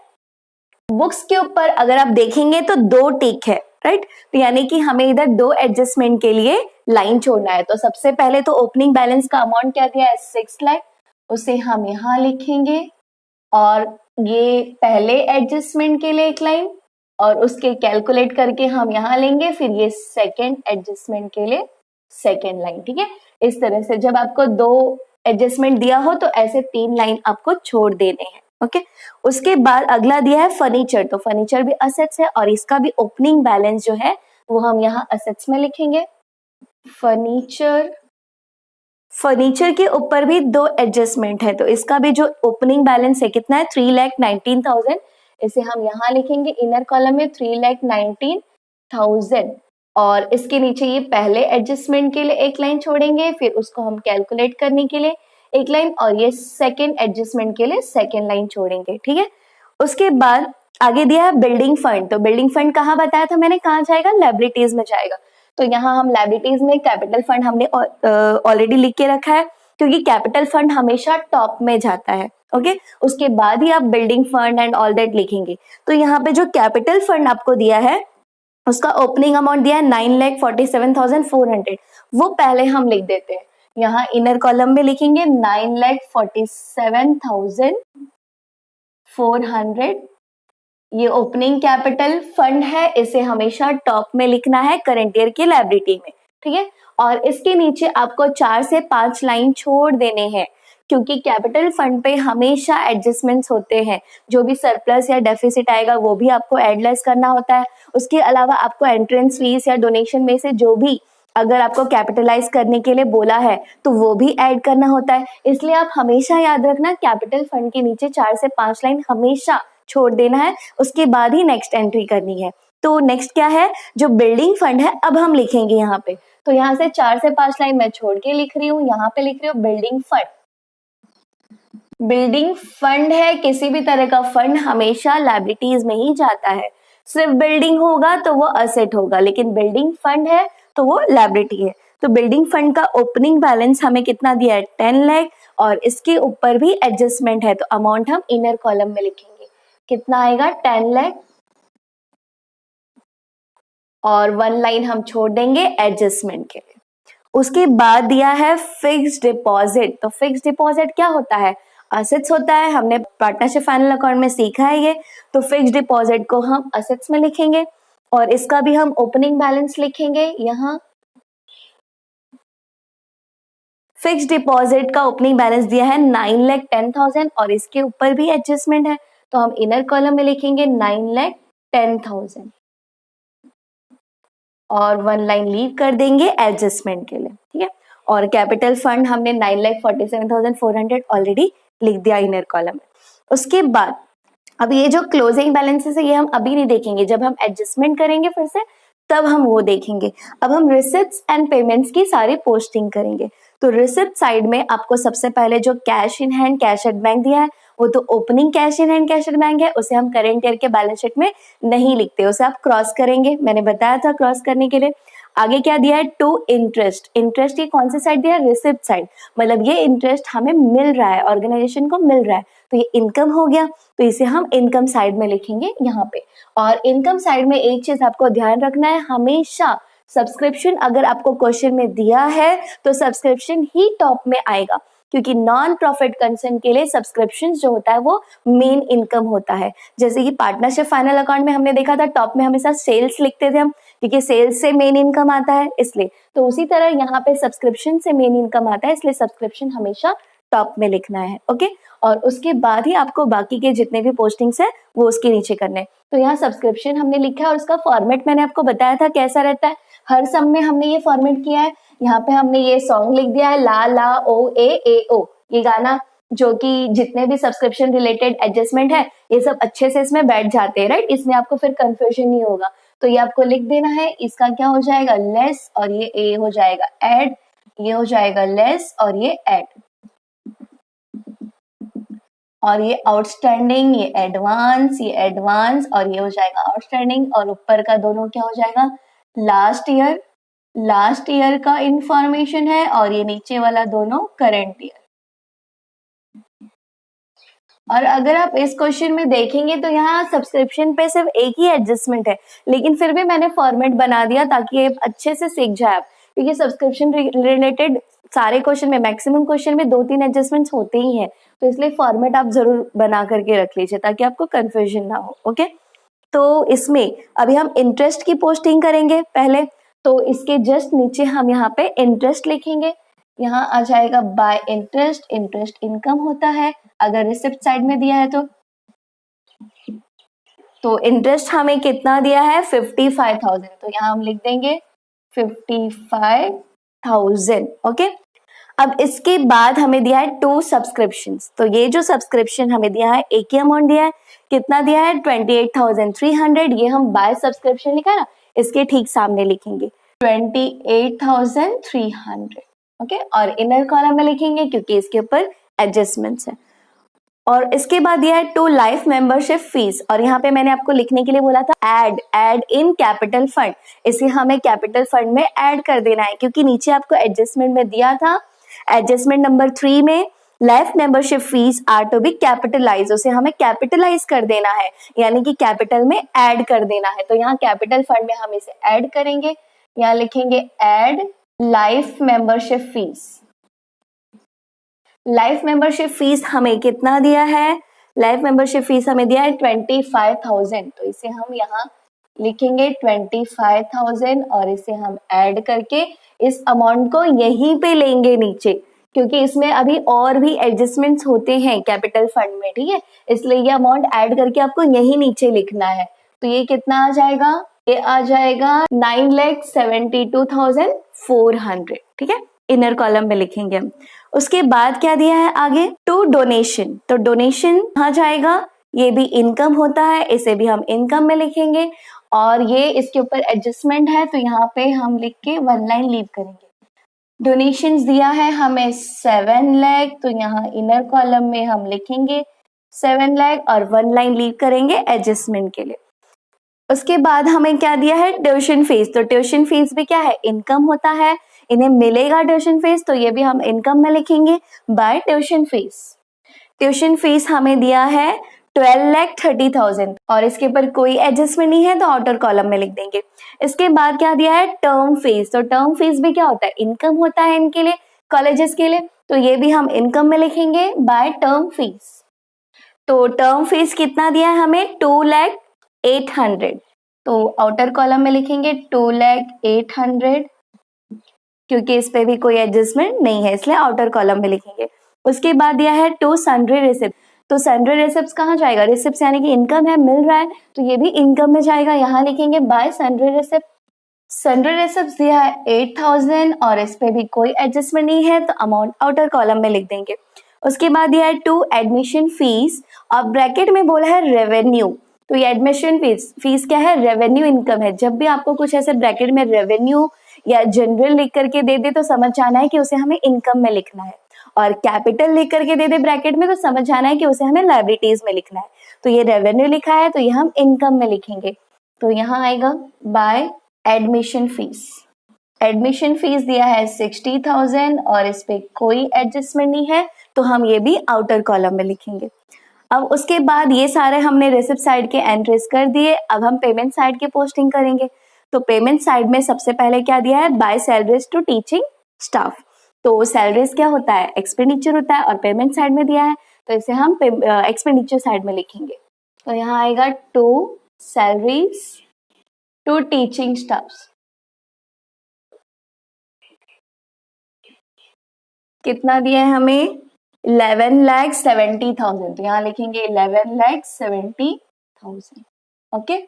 बुक्स के ऊपर अगर आप देखेंगे तो 2 टिक है, राइट, तो यानी कि हमें इधर 2 एडजस्टमेंट के लिए लाइन छोड़ना है। तो सबसे पहले तो ओपनिंग बैलेंस का अमाउंट क्या दिया है, 6 लाख, उसे हम यहाँ लिखेंगे, और ये पहले एडजस्टमेंट के लिए एक लाइन, और उसके कैलकुलेट करके हम यहाँ लेंगे, फिर ये सेकेंड एडजस्टमेंट के लिए सेकेंड लाइन, ठीक है। इस तरह से जब आपको 2 एडजस्टमेंट दिया हो तो ऐसे 3 लाइन आपको छोड़ देने हैं, ओके। उसके बाद अगला दिया है फर्नीचर, तो फर्नीचर भी असेट्स है और इसका भी ओपनिंग बैलेंस जो है वो हम यहाँ असेट्स में लिखेंगे। फर्नीचर के ऊपर भी 2 एडजस्टमेंट है, तो इसका भी जो ओपनिंग बैलेंस है कितना है 3,19,000, इसे हम यहाँ लिखेंगे इनर कॉलम में 3,19,000 और इसके नीचे ये पहले एडजस्टमेंट के लिए एक लाइन छोड़ेंगे, फिर उसको हम कैलकुलेट करने के लिए एक लाइन और ये सेकेंड एडजस्टमेंट के लिए सेकेंड लाइन छोड़ेंगे, ठीक है। उसके बाद आगे दिया है बिल्डिंग फंड, तो बिल्डिंग फंड कहाँ बताया था मैंने, कहाँ जाएगा, लायबिलिटीज में जाएगा। तो यहाँ हम लायबिलिटीज में कैपिटल फंड हमने ऑलरेडी लिख के रखा है, क्योंकि कैपिटल फंड हमेशा टॉप में जाता है, ओके। उसके बाद ही आप building fund and all that लिखेंगे। तो यहाँ पे जो कैपिटल फंड आपको दिया है उसका ओपनिंग अमाउंट दिया है 9,47,400, वो पहले हम लिख देते हैं। यहाँ इनर कॉलम में लिखेंगे 9,47,400, ये ओपनिंग कैपिटल फंड है, इसे हमेशा टॉप में लिखना है करंट ईयर की लायबिलिटी में, ठीक है। और इसके नीचे आपको 4 से 5 लाइन छोड़ देने हैं, क्योंकि कैपिटल फंड पे हमेशा एडजस्टमेंट्स होते हैं, जो भी सरप्लस या डेफिसिट आएगा वो भी आपको एड लेस करना होता है। उसके अलावा आपको एंट्रेंस फीस या डोनेशन में से जो भी अगर आपको कैपिटलाइज करने के लिए बोला है तो वो भी ऐड करना होता है। इसलिए आप हमेशा याद रखना कैपिटल फंड के नीचे 4 से 5 लाइन हमेशा छोड़ देना है, उसके बाद ही नेक्स्ट एंट्री करनी है। तो नेक्स्ट क्या है, जो बिल्डिंग फंड है अब हम लिखेंगे यहाँ पे। तो यहाँ से 4 से 5 लाइन मैं छोड़ के लिख रही हूँ, यहाँ पे लिख रही हूँ बिल्डिंग फंड। बिल्डिंग फंड है, किसी भी तरह का फंड हमेशा लायबिलिटीज में ही जाता है। सिर्फ बिल्डिंग होगा तो वो असेट होगा, लेकिन बिल्डिंग फंड है तो वो लायबिलिटी है। तो बिल्डिंग फंड का ओपनिंग बैलेंस हमें कितना दिया है 10 लाख, और इसके ऊपर भी एडजस्टमेंट है तो अमाउंट हम इनर कॉलम में लिखेंगे, कितना आएगा 10 लाख, और 1 लाइन हम छोड़ देंगे एडजस्टमेंट के लिए। उसके बाद दिया है फिक्स्ड डिपॉजिट, तो फिक्स्ड डिपॉजिट क्या होता है, असेट्स होता है, हमने पार्टनरशिप फाइनल अकाउंट में सीखा है ये। तो फिक्स्ड डिपॉजिट को हम असेट्स में लिखेंगे और इसका भी हम ओपनिंग बैलेंस लिखेंगे। यहाँ फिक्स्ड डिपॉजिट का ओपनिंग बैलेंस दिया है 9,10,000 और इसके ऊपर भी एडजस्टमेंट है, तो हम इनर कॉलम में लिखेंगे 9,10,000 और 1 लाइन लीव कर देंगे एडजस्टमेंट के लिए, ठीक है। और कैपिटल फंड हमने 9,47,400 ऑलरेडी लिख दिया इनर कॉलम में। उसके बाद अब ये जो क्लोजिंग बैलेंसेस है ये हम अभी नहीं देखेंगे, जब हम एडजस्टमेंट करेंगे फिर से तब हम वो देखेंगे। अब हम रिसिप्ट्स एंड पेमेंट्स की सारी पोस्टिंग करेंगे। तो रिसिप्ट साइड में आपको सबसे पहले जो cash in hand cash at bank दिया है वो तो opening cash in hand cash at bank है, उसे हम करंट ईयर के बैलेंस शीट में नहीं लिखते, उसे आप क्रॉस करेंगे, मैंने बताया था क्रॉस करने के लिए। आगे क्या दिया है, टू इंटरेस्ट, इंटरेस्ट ये कौन सी साइड दिया है, रिसिप्ट साइड, मतलब ये इंटरेस्ट हमें मिल रहा है, ऑर्गेनाइजेशन को मिल रहा है, तो ये इनकम हो गया, तो इसे हम इनकम साइड में लिखेंगे यहाँ पे। और इनकम साइड में एक चीज आपको ध्यान रखना है, हमेशा सब्सक्रिप्शन अगर आपको क्वेश्चन में दिया है तो सब्सक्रिप्शन ही टॉप में आएगा, क्योंकि नॉन प्रॉफिट कंसर्न के लिए सब्सक्रिप्शन जो होता है वो मेन इनकम होता है। जैसे कि पार्टनरशिप फाइनल अकाउंट में हमने देखा था टॉप में हमेशा सेल्स लिखते थे हम, क्योंकि सेल्स से मेन इनकम आता है इसलिए। तो उसी तरह यहाँ पे सब्सक्रिप्शन से मेन इनकम आता है, इसलिए सब्सक्रिप्शन हमेशा टॉप में लिखना है, ओके। और उसके बाद ही आपको बाकी के जितने भी पोस्टिंग्स है वो उसके नीचे करने हैं। तो यहाँ सब्सक्रिप्शन हमने लिखा है और उसका फॉर्मेट मैंने आपको बताया था कैसा रहता है, हर सम में हमने ये फॉर्मेट किया है। यहाँ पे हमने ये सॉन्ग लिख दिया है ला ला ओ ए ओ, ये गाना जो कि जितने भी सब्सक्रिप्शन रिलेटेड एडजस्टमेंट है ये सब अच्छे से इसमें बैठ जाते हैं, राइट, इसमें आपको फिर कंफ्यूजन नहीं होगा। तो ये आपको लिख देना है, इसका क्या हो जाएगा लेस और ये ए हो जाएगा ऐड, ये हो जाएगा लेस और ये ऐड, और ये आउटस्टैंडिंग, ये एडवांस और ये हो जाएगा आउटस्टैंडिंग, और ऊपर का दोनों क्या हो जाएगा लास्ट ईयर का इंफॉर्मेशन है, और ये नीचे वाला दोनों करंट ईयर। और अगर आप इस क्वेश्चन में देखेंगे तो यहाँ सब्सक्रिप्शन पे सिर्फ एक ही एडजस्टमेंट है, लेकिन फिर भी मैंने फॉर्मेट बना दिया ताकि ये अच्छे से सीख जाए आप, क्योंकि सब्सक्रिप्शन रिलेटेड सारे क्वेश्चन में मैक्सिमम क्वेश्चन में 2-3 एडजस्टमेंट्स होते ही हैं, तो इसलिए फॉर्मेट आप जरूर बना करके रख लीजिए ताकि आपको कंफ्यूजन ना हो, ओके। तो इसमें अभी हम इंटरेस्ट की पोस्टिंग करेंगे पहले, तो इसके जस्ट नीचे हम यहाँ पे इंटरेस्ट लिखेंगे, यहाँ आ जाएगा बाय इंटरेस्ट, इंटरेस्ट इनकम होता है अगर रिसिप्ट साइड में दिया है तो इंटरेस्ट हमें कितना दिया है 55,000, तो यहाँ हम लिख देंगे 55,000। ओके, अब इसके बाद हमें दिया है 2 सब्सक्रिप्शंस, तो ये जो सब्सक्रिप्शन हमें दिया है एक ही अमाउंट दिया है, कितना दिया है 28,300, ये हम बाय सब्सक्रिप्शन लिखा है ना, इसके ठीक सामने लिखेंगे 28,300। ओके, और इनर कॉलम में लिखेंगे क्योंकि इसके ऊपर एडजस्टमेंट्स है। और इसके बाद दिया है 2 लाइफ मेंबरशिप फीस, और यहाँ पे मैंने आपको लिखने के लिए बोला था ऐड इन कैपिटल फंड, इसे हमें कैपिटल फंड में ऐड कर देना है क्योंकि नीचे आपको एडजस्टमेंट में दिया था, एडजस्टमेंट नंबर 3 में life membership fees are to be capitalise, उसे हमें कैपिटलाइज कर देना है, यानी कि कैपिटल में ऐड कर देना है। तो यहाँ कैपिटल फंड में हम इसे ऐड करेंगे, यहाँ लिखेंगे add life membership fees. Life membership fees हमें कितना दिया है, लाइफ मेंबरशिप फीस हमें दिया है 25,000, तो इसे हम यहाँ लिखेंगे 25,000 और इसे हम ऐड करके इस अमाउंट को यहीं पे लेंगे नीचे, क्योंकि इसमें अभी और भी एडजस्टमेंट्स होते हैं कैपिटल फंड में, ठीक है, इसलिए ये अमाउंट ऐड करके आपको यहीं नीचे लिखना है। तो ये कितना आ जाएगा, ये आ जाएगा 9,72,400, ठीक है, इनर कॉलम में लिखेंगे हम। उसके बाद क्या दिया है आगे, टू डोनेशन, तो डोनेशन कहाँ जाएगा, ये भी इनकम होता है, इसे भी हम इनकम में लिखेंगे, और ये इसके ऊपर एडजस्टमेंट है तो यहाँ पे हम लिख के 1 लाइन लीव करेंगे। डोनेशंस दिया है हमें 7 लाख, तो यहाँ इनर कॉलम में हम लिखेंगे 7 लाख और 1 लाइन लीव करेंगे एडजस्टमेंट के लिए। उसके बाद हमें क्या दिया है, ट्यूशन फीस, तो ट्यूशन फीस भी क्या है, इनकम होता है, इन्हें मिलेगा ट्यूशन फीस, तो ये भी हम इनकम में लिखेंगे by tuition fees. Tuition fees हमें दिया है 12,30,000 और इसके ऊपर कोई एडजस्टमेंट नहीं है तो आउटर कॉलम में लिख देंगे। इसके बाद क्या दिया है, टर्म फीस, तो टर्म फीस भी क्या होता है, इनकम होता है इनके लिए, कॉलेजेस के लिए, तो ये भी हम इनकम में लिखेंगे बाय टर्म फीस। तो टर्म फीस कितना दिया है हमें 2,08,000, तो आउटर कॉलम में लिखेंगे 2,08,000, क्योंकि इस पे भी कोई एडजस्टमेंट नहीं है इसलिए आउटर कॉलम में लिखेंगे। उसके बाद दिया है 2 सन्ड्री रिसिप्ट, तो सन्ड्री रिसिप्ट्स कहाँ जाएगा, रिसिप्ट्स यानी कि इनकम है, मिल रहा है, तो ये भी इनकम में जाएगा, यहाँ लिखेंगे bye sundry receipt. Sundry receipts दिया है 8,000 और इस पे भी कोई एडजस्टमेंट नहीं है तो अमाउंट आउटर कॉलम में लिख देंगे। उसके बाद दिया है 2 एडमिशन फीस और ब्रैकेट में बोला है रेवेन्यू, तो ये एडमिशन फीस क्या है, रेवेन्यू इनकम है। जब भी आपको कुछ ऐसे ब्रैकेट में रेवेन्यू या जनरल लिख करके दे दे तो समझ जाना है कि उसे हमें इनकम में लिखना है, और कैपिटल लिख करके दे दे ब्रैकेट में तो समझ जाना है कि उसे हमें लायबिलिटीज में लिखना है। तो ये रेवेन्यू लिखा है तो ये हम इनकम में लिखेंगे, तो यहाँ आएगा by admission fees. Admission fees दिया है 60,000 और इस पे कोई एडजस्टमेंट नहीं है तो हम ये भी आउटर कॉलम में लिखेंगे। अब उसके बाद ये सारे हमने रिसिप्ट साइड के एंट्रीज कर दिए, अब हम पेमेंट साइड की पोस्टिंग करेंगे। तो पेमेंट साइड में सबसे पहले क्या दिया है, by salaries to teaching staff, तो सैलरीज क्या होता है, एक्सपेंडिचर होता है, और पेमेंट साइड में दिया है तो इसे हम एक्सपेंडिचर साइड में लिखेंगे। तो यहाँ आएगा to salaries to teaching staffs, कितना दिया है हमें 11,70,000, तो यहाँ लिखेंगे 11,70,000। ओके,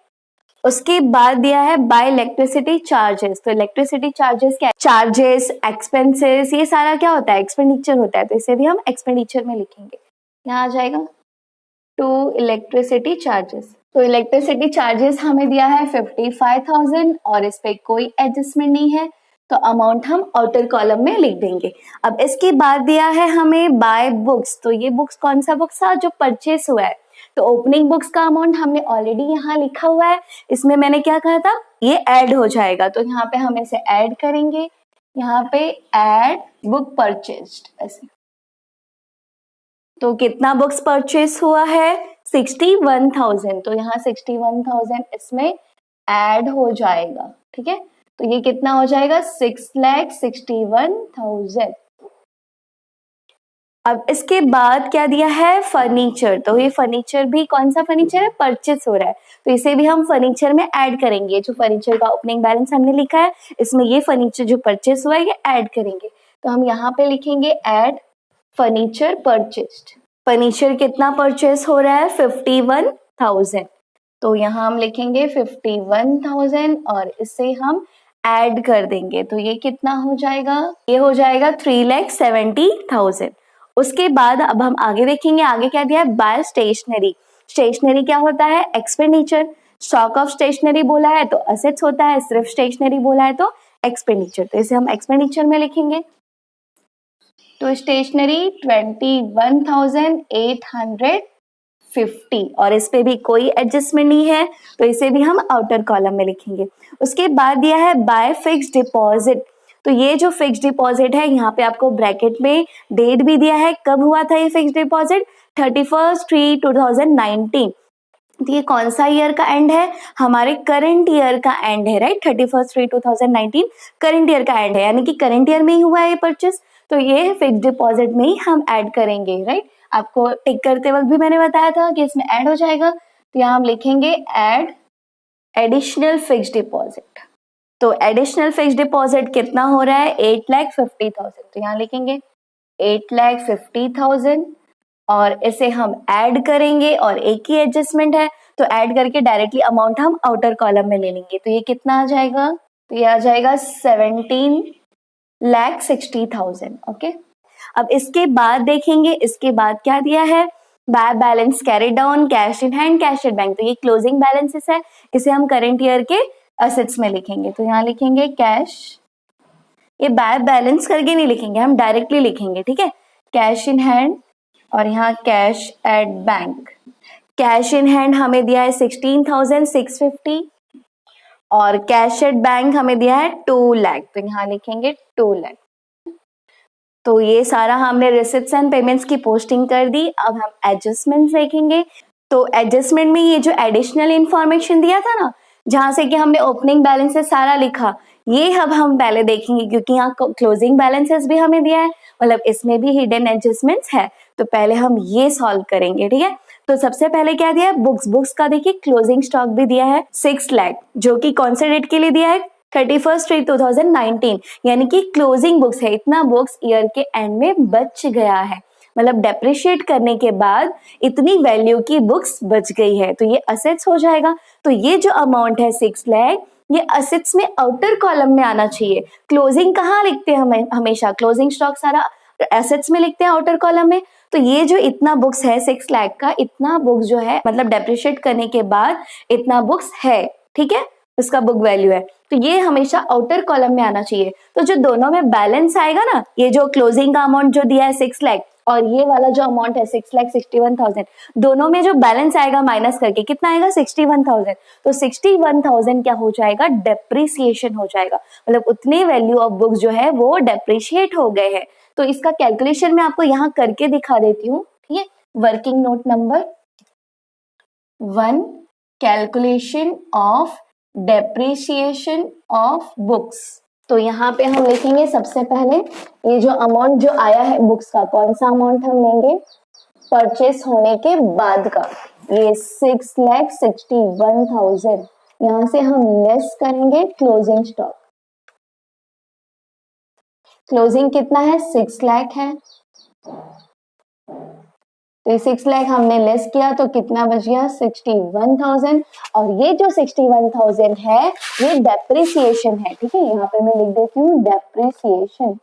उसके बाद दिया है बाय इलेक्ट्रिसिटी चार्जेस, तो इलेक्ट्रिसिटी चार्जेस क्या है, चार्जेस एक्सपेंसेस ये सारा क्या होता है, एक्सपेंडिचर होता है, तो इसे भी हम एक्सपेंडिचर में लिखेंगे। यहाँ आ जाएगा टू इलेक्ट्रिसिटी चार्जेस, तो इलेक्ट्रिसिटी चार्जेस हमें दिया है 55,000 और इस पे कोई एडजस्टमेंट नहीं है तो अमाउंट हम आउटर कॉलम में लिख देंगे। अब इसके बाद दिया है हमें बाय बुक्स, तो ये बुक्स कौन सा बुक्स था, जो परचेस हुआ है, तो ओपनिंग बुक्स का अमाउंट हमने ऑलरेडी यहाँ लिखा हुआ है, इसमें मैंने क्या कहा था, ये ऐड हो जाएगा, तो यहाँ पे हम इसे ऐड करेंगे, यहाँ पे ऐड बुक परचेस्ड ऐसे। तो कितना बुक्स परचेस हुआ है 61,000, तो यहाँ 61,000 इसमें ऐड हो जाएगा, ठीक है, तो ये कितना हो जाएगा 6,61,000। अब इसके बाद क्या दिया है, फर्नीचर। तो ये फर्नीचर भी कौन सा फर्नीचर है, परचेस हो रहा है, तो इसे भी हम फर्नीचर में ऐड करेंगे। जो फर्नीचर का ओपनिंग बैलेंस हमने लिखा है, इसमें ये फर्नीचर जो परचेस हुआ है ये ऐड करेंगे। तो हम यहाँ पे लिखेंगे ऐड फर्नीचर परचेस्ड। फर्नीचर कितना परचेस हो रहा है, 51,000। तो यहाँ हम लिखेंगे 51,000 और इसे हम ऐड कर देंगे। तो ये कितना हो जाएगा, ये हो जाएगा 3,70,000। उसके बाद अब हम आगे देखेंगे, आगे क्या दिया है, बाय स्टेशनरी। स्टेशनरी क्या होता है, एक्सपेंडिचर। स्टॉक ऑफ स्टेशनरी बोला है तो असेट्स होता है, सिर्फ स्टेशनरी बोला है तो एक्सपेंडिचर। तो इसे हम एक्सपेंडिचर में लिखेंगे। तो स्टेशनरी 21,850 और इस पे भी कोई एडजस्टमेंट नहीं है, तो इसे भी हम आउटर कॉलम में लिखेंगे। उसके बाद दिया है बाय फिक्स्ड डिपॉजिट। तो ये जो फिक्स्ड डिपॉजिट है, यहाँ पे आपको ब्रैकेट में डेट भी दिया है, कब हुआ था ये फिक्स्ड डिपॉजिट, 31/3/2019। तो ये कौन सा ईयर का एंड है, हमारे करंट ईयर का एंड है, राइट। 31/3/2019 करंट ईयर का एंड है, यानी कि करंट ईयर में ही हुआ है ये परचेस, तो ये फिक्स्ड डिपॉजिट में ही हम ऐड करेंगे, राइट। आपको टिक करते वक्त भी मैंने बताया था कि इसमें ऐड हो जाएगा, तो यहाँ हम लिखेंगे ऐड एडिशनल फिक्स्ड डिपॉजिट। तो एडिशनल फिक्स्ड डिपॉजिट कितना हो रहा है, 8,50,000। तो यहाँ लिखेंगे 8,50,000 और इसे हम ऐड करेंगे और एक ही एडजस्टमेंट है, तो ऐड करके डायरेक्टली अमाउंट हम आउटर कॉलम में ले लेंगे। तो ये कितना आ जाएगा, तो ये आ जाएगा 17,60,000। ओके, अब इसके बाद देखेंगे, इसके बाद क्या दिया है, by balance carry down, cash in hand, cash at bank. तो ये क्लोजिंग बैलेंसेस है, इसे हम करंट ईयर के असेट्स में लिखेंगे। तो यहाँ लिखेंगे कैश, ये बाय बैलेंस करके नहीं लिखेंगे, हम डायरेक्टली लिखेंगे, ठीक है। कैश इन हैंड और यहाँ cash at bank. Cash in hand हमें दिया है 16,650 और कैश एट बैंक हमें दिया है 2 लाख। तो यहाँ लिखेंगे 2 लाख। तो ये सारा हमने रिसिप्ट्स एंड पेमेंट्स की पोस्टिंग कर दी। अब हम एडजस्टमेंट्स देखेंगे। तो एडजस्टमेंट में ये जो एडिशनल इंफॉर्मेशन दिया था ना, जहां से कि हमने ओपनिंग बैलेंस से सारा लिखा, ये अब हम पहले देखेंगे, क्योंकि यहाँ क्लोजिंग बैलेंसेस भी हमें दिया है, मतलब इसमें भी हिडन एडजस्टमेंट्स है। तो पहले हम ये सॉल्व करेंगे, ठीक है। तो सबसे पहले क्या दिया है, बुक्स का देखिए क्लोजिंग स्टॉक भी दिया है 6 लाख, जो कि कौन से डेट के लिए दिया है, 31/3/2019, यानी कि क्लोजिंग बुक्स है, इतना बुक्स ईयर के एंड में बच गया है, मतलब डेप्रिशिएट करने के बाद इतनी वैल्यू की बुक्स बच गई है, तो ये असेट्स हो जाएगा। तो ये जो अमाउंट है 6 लाख, ये असेट्स में आउटर कॉलम में आना चाहिए। क्लोजिंग कहाँ लिखते हैं, हमेशा क्लोजिंग स्टॉक सारा एसेट्स में लिखते हैं आउटर कॉलम में। तो ये जो इतना बुक्स है 6 लाख का, इतना बुक्स जो है, मतलब डेप्रिशिएट करने के बाद इतना बुक्स है, ठीक है, उसका बुक वैल्यू है, तो ये हमेशा आउटर कॉलम में आना चाहिए। तो जो दोनों में बैलेंस आएगा ना, ये जो क्लोजिंग का अमाउंट जो दिया है 6 लाख और ये वाला जो अमाउंट है 6,61,000, दोनों में जो बैलेंस आएगा माइनस करके कितना आएगा, 61,000। तो 61,000 क्या हो जाएगा, डेप्रिसिएशन हो जाएगा, मतलब उतने वैल्यू ऑफ बुक्स जो है वो डेप्रिशिएट हो गए हैं। तो इसका कैलकुलेशन मैं आपको यहाँ करके दिखा देती हूँ, ठीक है। Working note number 1, calculation of depreciation of books. तो यहाँ पे हम लिखेंगे सबसे पहले ये जो अमाउंट जो आया है बुक्स का, कौन सा अमाउंट हम लेंगे, परचेस होने के बाद का, ये 6,61,000। यहाँ से हम लेस करेंगे क्लोजिंग स्टॉक। क्लोजिंग कितना है, 6 लाख है, तो 6 लाख हमने लेस किया तो कितना बच गया, 61,000। और ये जो 61,000 है ये डेप्रिसिएशन है, ठीक है। यहाँ पे मैं लिख देती हूँ डेप्रिसिएशन,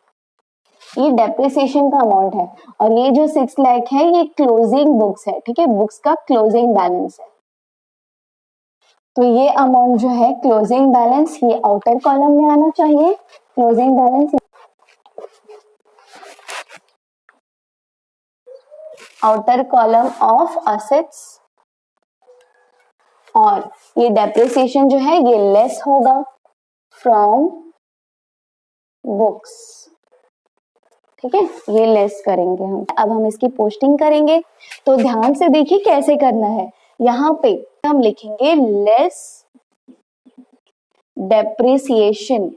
ये डेप्रिसिएशन का अमाउंट है। और ये जो 6 लाख है ये क्लोजिंग बुक्स है, ठीक है, बुक्स का क्लोजिंग बैलेंस है। तो ये अमाउंट जो है क्लोजिंग बैलेंस, ये आउटर कॉलम में आना चाहिए। Closing balance outer column of assets, और ये डेप्रिसिएशन जो है ये लेस होगा फ्रॉम बुक्स, ठीक है, ये लेस करेंगे हम। अब हम इसकी पोस्टिंग करेंगे, तो ध्यान से देखिए कैसे करना है। यहाँ पे हम लिखेंगे लेस डेप्रिसिएशन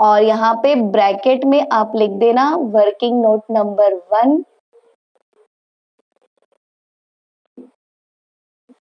और यहाँ पे ब्रैकेट में आप लिख देना वर्किंग नोट नंबर 1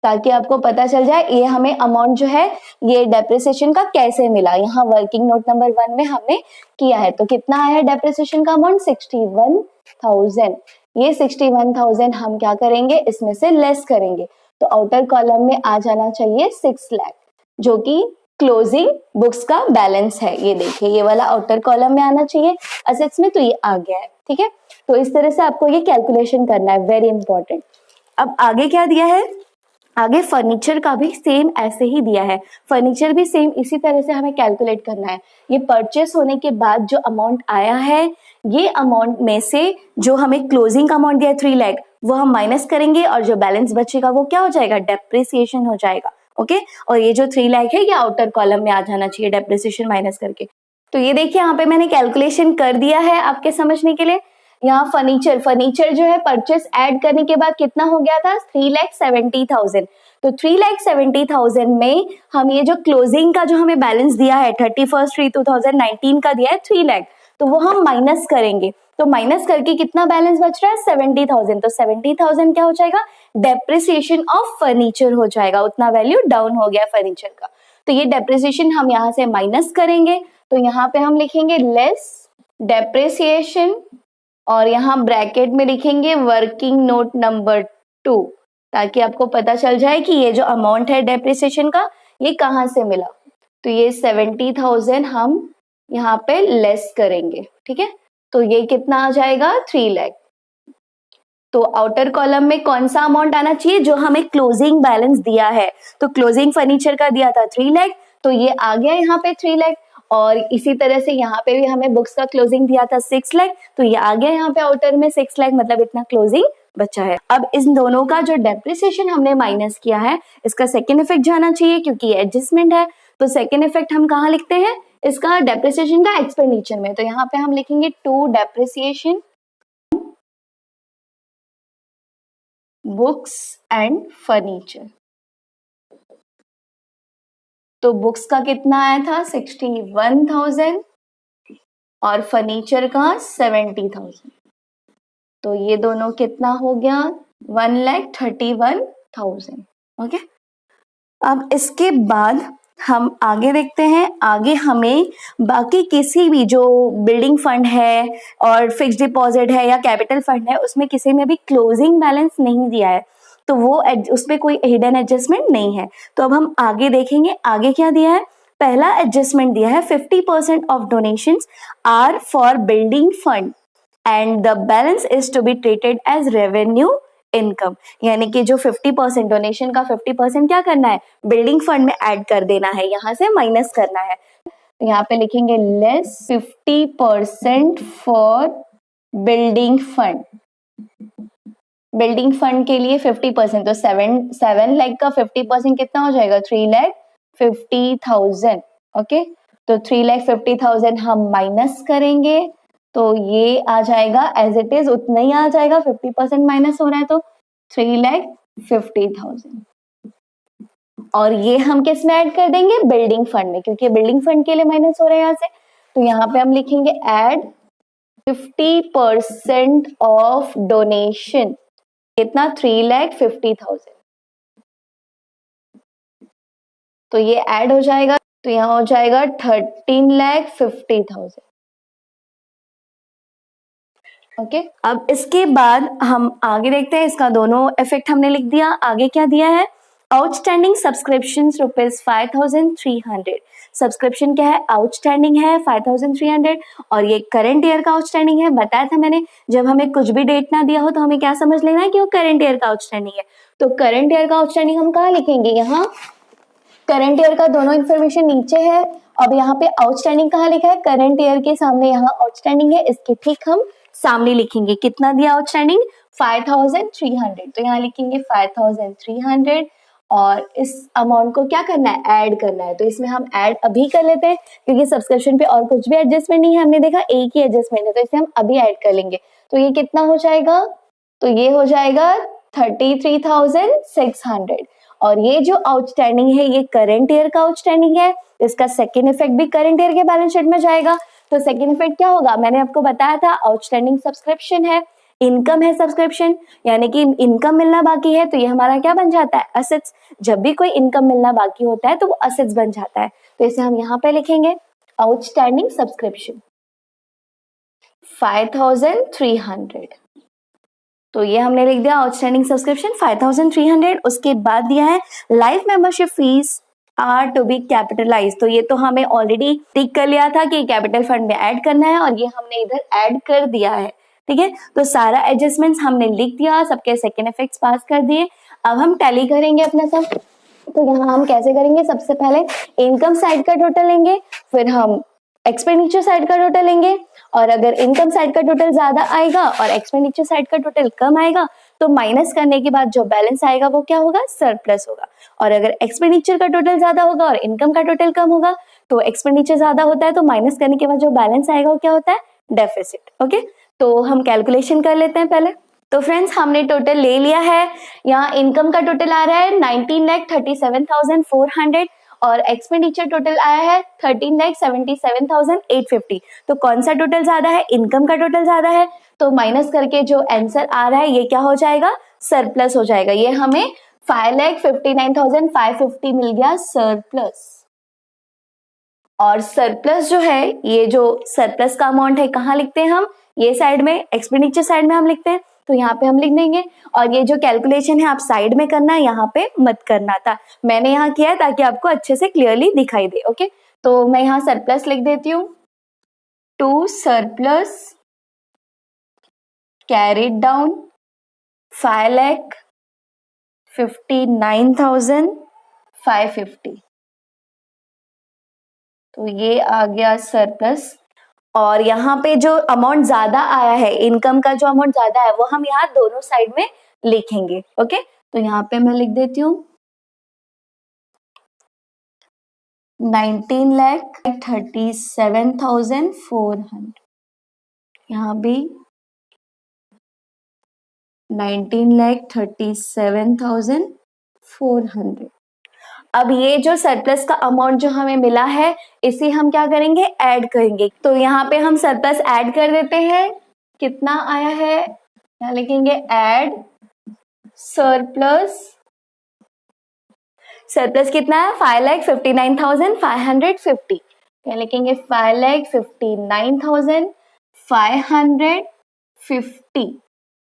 ताकि आपको पता चल जाए ये हमें अमाउंट जो है ये डेप्रिसिएशन का कैसे मिला। यहाँ वर्किंग नोट नंबर 1 में हमने किया है। तो कितना आया है डेप्रिसिएशन का अमाउंट 61,000। ये 61,000 हम क्या करेंगे, इसमें से लेस करेंगे। तो आउटर कॉलम में आ जाना चाहिए 6 लाख, जो कि क्लोजिंग बुक्स का बैलेंस है। ये देखिए ये वाला आउटर कॉलम में आना चाहिए असेट्स में, तो ये आ गया है। ठीक है, तो इस तरह से आपको ये कैलकुलेशन करना है, वेरी इंपॉर्टेंट। अब आगे क्या दिया है, आगे फर्नीचर का भी सेम ऐसे ही दिया है। फर्नीचर भी सेम इसी तरह से हमें कैलकुलेट करना है। ये परचेस होने के बाद जो अमाउंट आया है, ये अमाउंट में से जो हमें क्लोजिंग का अमाउंट दिया है 3 लाख, वो हम माइनस करेंगे और जो बैलेंस बचेगा वो क्या हो जाएगा, डेप्रिसिएशन हो जाएगा। ओके, और ये जो 3 लाख है ये आउटर कॉलम में आ जाना चाहिए डेप्रिसिएशन माइनस करके। तो ये देखिए यहाँ पे मैंने कैलकुलेशन कर दिया है आपके समझने के लिए। यहाँ फर्नीचर जो है परचेस ऐड करने के बाद कितना हो गया था, 3,70,000। तो 3,70,000 में हम ये जो क्लोजिंग का जो हमें बैलेंस दिया है 31/3/2019 का दिया है 3 लाख, तो वो हम माइनस करेंगे। तो माइनस करके कितना बैलेंस बच रहा है, 70,000। तो 70,000 क्या हो जाएगा, डेप्रिसिएशन ऑफ फर्नीचर हो जाएगा। उतना वैल्यू डाउन हो गया फर्नीचर का। तो ये डेप्रिसिएशन हम यहाँ से माइनस करेंगे। तो यहाँ पे हम लिखेंगे लेस डेप्रिसिएशन और यहाँ ब्रैकेट में लिखेंगे वर्किंग नोट नंबर 2, ताकि आपको पता चल जाए कि ये जो अमाउंट है डेप्रिसिएशन का ये कहाँ से मिला। तो ये 70,000 हम यहाँ पे लेस करेंगे। ठीक है, तो ये कितना आ जाएगा, 3 लाख। तो आउटर कॉलम में कौन सा अमाउंट आना चाहिए, जो हमें क्लोजिंग बैलेंस दिया है। तो क्लोजिंग फर्नीचर का दिया था 3 लाख, तो ये आ गया यहाँ पे 3 लाख। और इसी तरह से यहाँ पे भी हमें बुक्स का क्लोजिंग दिया था 6 लाख, तो ये आ गया यहाँ पे आउटर में 6 लाख, मतलब इतना क्लोजिंग बचा है। अब इन दोनों का जो डेप्रिसिएशन हमने माइनस किया है, इसका सेकेंड इफेक्ट जाना चाहिए क्योंकि ये एडजस्टमेंट है। तो सेकेंड इफेक्ट हम कहाँ लिखते हैं, इसका डेप्रिसिएशन का एक्सपेंडिचर में। तो यहाँ पे हम लिखेंगे to depreciation books and furniture. तो बुक्स का कितना आया था, 61,000 और फर्नीचर का 70,000। तो ये दोनों कितना हो गया, 1,31,000। ओके, अब इसके बाद हम आगे देखते हैं। आगे हमें बाकी किसी भी जो बिल्डिंग फंड है और फिक्स्ड डिपॉजिट है या कैपिटल फंड है, उसमें किसी में भी क्लोजिंग बैलेंस नहीं दिया है, तो वो उसमें कोई हिडन एडजस्टमेंट नहीं है। तो अब हम आगे देखेंगे, आगे क्या दिया है। पहला एडजस्टमेंट दिया है 50% of donations are for building fund and the balance is to be treated as revenue income. यानी कि जो 50% डोनेशन का 50% क्या करना है, बिल्डिंग फंड में ऐड कर देना है, यहाँ से माइनस करना है। तो यहाँ पे लिखेंगे less 50% for building fund. Building fund के लिए 50%, तो 7 लाख का 50% कितना हो जाएगा, 3,50,000। ओके, तो 3,50,000 हम माइनस करेंगे, तो ये आ जाएगा एज इट इज, उतना ही आ जाएगा। 50% माइनस हो रहा है तो 3,50,000। और ये हम किस में ऐड कर देंगे, बिल्डिंग फंड में, क्योंकि बिल्डिंग फंड के लिए माइनस हो रहा है यहाँ से। तो यहाँ पे हम लिखेंगे ऐड 50% ऑफ डोनेशन, कितना, 3,50,000। तो ये ऐड हो जाएगा, तो यहाँ हो जाएगा 13,50,000। ओके, अब इसके बाद हम आगे देखते हैं। इसका दोनों इफेक्ट हमने लिख दिया। आगे क्या दिया है, आउटस्टैंडिंग सब्सक्रिप्शन ₹5,300। सब्सक्रिप्शन क्या है, आउटस्टैंडिंग है 5,300 और ये करंट ईयर का आउटस्टैंडिंग है। बताया था मैंने, जब हमें कुछ भी डेट ना दिया हो तो हमें क्या समझ लेना है कि वो करंट ईयर का आउटस्टैंडिंग है। तो करंट ईयर का आउटस्टैंडिंग हम कहाँ लिखेंगे, यहाँ करंट ईयर का दोनों इन्फॉर्मेशन नीचे है। अब यहाँ पे आउटस्टैंडिंग कहाँ लिखा है, करंट ईयर के सामने यहाँ आउटस्टैंडिंग है, इसके ठीक हम सामने लिखेंगे। कितना दिया आउटस्टैंडिंग, 5,300। तो यहाँ लिखेंगे 5,300 और इस अमाउंट को क्या करना है, ऐड करना है। तो इसमें हम ऐड अभी कर लेते हैं क्योंकि सब्सक्रिप्शन पे और कुछ भी एडजस्टमेंट नहीं है, हमने देखा एक ही एडजस्टमेंट है, तो इसे हम अभी ऐड कर लेंगे। तो ये कितना हो जाएगा, तो ये हो जाएगा 33,600। और ये जो आउटस्टैंडिंग है ये करंट ईयर का आउटस्टैंडिंग है, इसका सेकेंड इफेक्ट भी करंट ईयर के बैलेंस शीट में जाएगा। तो सेकेंड इफेक्ट क्या होगा, मैंने आपको बताया था आउटस्टैंडिंग सब्सक्रिप्शन है, इनकम है सब्सक्रिप्शन, यानी कि इनकम मिलना बाकी है, तो ये हमारा क्या बन जाता है, असेट्स। जब भी कोई इनकम मिलना बाकी होता है तो वो असेट्स बन जाता है। तो इसे हम यहाँ पे लिखेंगे आउटस्टैंडिंग सब्सक्रिप्शन 5300। तो ये हमने लिख दिया आउटस्टैंडिंग सब्सक्रिप्शन 5300। उसके बाद दिया है life membership fees are to be capitalize. तो ये तो हमें ऑलरेडी टिक कर लिया था कि कैपिटल फंड में ऐड करना है, और ये हमने इधर ऐड कर दिया है। ठीक है, तो सारा एडजस्टमेंट्स हमने लिख दिया, सबके सेकंड इफेक्ट्स पास कर दिए। अब हम टैली करेंगे अपना सब। तो यहाँ हम कैसे करेंगे, सबसे पहले इनकम साइड का टोटल लेंगे, फिर हम एक्सपेंडिचर साइड का टोटल लेंगे, और अगर इनकम साइड का टोटल ज्यादा आएगा और एक्सपेंडिचर साइड का टोटल कम आएगा तो माइनस करने के बाद जो बैलेंस आएगा वो क्या होगा, सरप्लस होगा। और अगर एक्सपेंडिचर का टोटल ज्यादा होगा और इनकम का टोटल कम होगा तो एक्सपेंडिचर ज्यादा होता है, तो माइनस करने के बाद जो बैलेंस आएगा वो क्या होता है, डेफिसिट। ओके, तो हम कैलकुलेशन कर लेते हैं पहले। तो फ्रेंड्स हमने टोटल ले लिया है। यहाँ इनकम का टोटल आ रहा है 19,37,400 और एक्सपेंडिचर टोटल आया है 13,77,850। तो कौन सा टोटल ज्यादा है, इनकम का टोटल ज्यादा है, तो माइनस करके जो आंसर आ रहा है ये क्या हो जाएगा, सरप्लस हो जाएगा। ये हमें 5,59,550 मिल गया सरप्लस। और सरप्लस जो है, ये जो सरप्लस का अमाउंट है कहाँ लिखते हैं हम, ये साइड में, एक्सपेंडिचर साइड में हम लिखते हैं, तो यहाँ पे हम लिख देंगे। और ये जो कैलकुलेशन है आप साइड में करना, यहाँ पे मत करना था। मैंने यहाँ किया है ताकि आपको अच्छे से क्लियरली दिखाई दे। ओके, तो मैं यहाँ सरप्लस लिख देती हूँ, टू सरप्लस कैरिड डाउन 5,59,550। तो ये आ गया सरप्लस। और यहाँ पे जो अमाउंट ज्यादा आया है, इनकम का जो अमाउंट ज्यादा है वो हम यहाँ दोनों साइड में लिखेंगे। ओके, तो यहाँ पे मैं लिख देती हूँ 19,37,400। यहाँ भी 19,37,400। अब ये जो सरप्लस का अमाउंट जो हमें मिला है इसे हम क्या करेंगे, ऐड करेंगे। तो यहाँ पे हम सरप्लस ऐड कर देते हैं। कितना आया है, यहाँ लिखेंगे ऐड सरप्लस। सरप्लस कितना है, 5,59,550। यहाँ लिखेंगे 5,59,550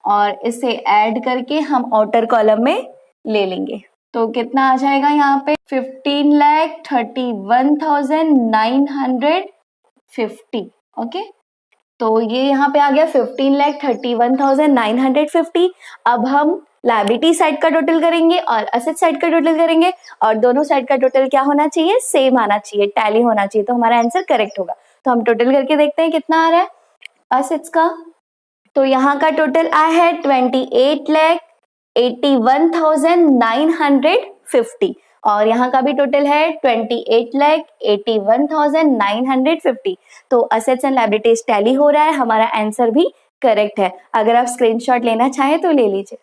और इसे ऐड करके हम आउटर कॉलम में ले लेंगे। तो कितना आ जाएगा यहाँ पे, 15,31,950। ओके, तो ये यहाँ पे आ गया 15,31,950। अब हम लायबिलिटी साइड का टोटल करेंगे और असेट साइड का टोटल करेंगे, और दोनों साइड का टोटल क्या होना चाहिए, सेम आना चाहिए, टैली होना चाहिए, तो हमारा आंसर करेक्ट होगा। तो हम टोटल करके देखते हैं कितना आ रहा है असेट्स का। तो यहाँ का टोटल आया है 28,81,950 और यहाँ का भी टोटल है 28,81,950। तो असेट्स एंड लायबिलिटीज टैली हो रहा है, हमारा आंसर भी करेक्ट है। अगर आप स्क्रीनशॉट लेना चाहें तो ले लीजिए।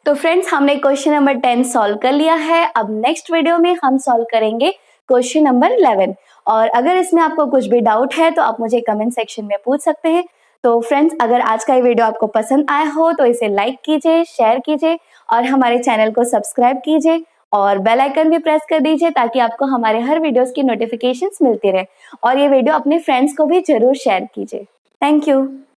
तो फ्रेंड्स हमने क्वेश्चन नंबर 10 सॉल्व कर लिया है। अब नेक्स्ट वीडियो में हम सॉल्व करेंगे क्वेश्चन नंबर 11। और अगर इसमें आपको कुछ भी डाउट है तो आप मुझे कमेंट सेक्शन में पूछ सकते हैं। तो फ्रेंड्स अगर आज का ये वीडियो आपको पसंद आया हो तो इसे लाइक कीजिए, शेयर कीजिए और हमारे चैनल को सब्सक्राइब कीजिए और बेल आइकन भी प्रेस कर दीजिए ताकि आपको हमारे हर वीडियोस की नोटिफिकेशंस मिलती रहे। और ये वीडियो अपने फ्रेंड्स को भी जरूर शेयर कीजिए। Thank you.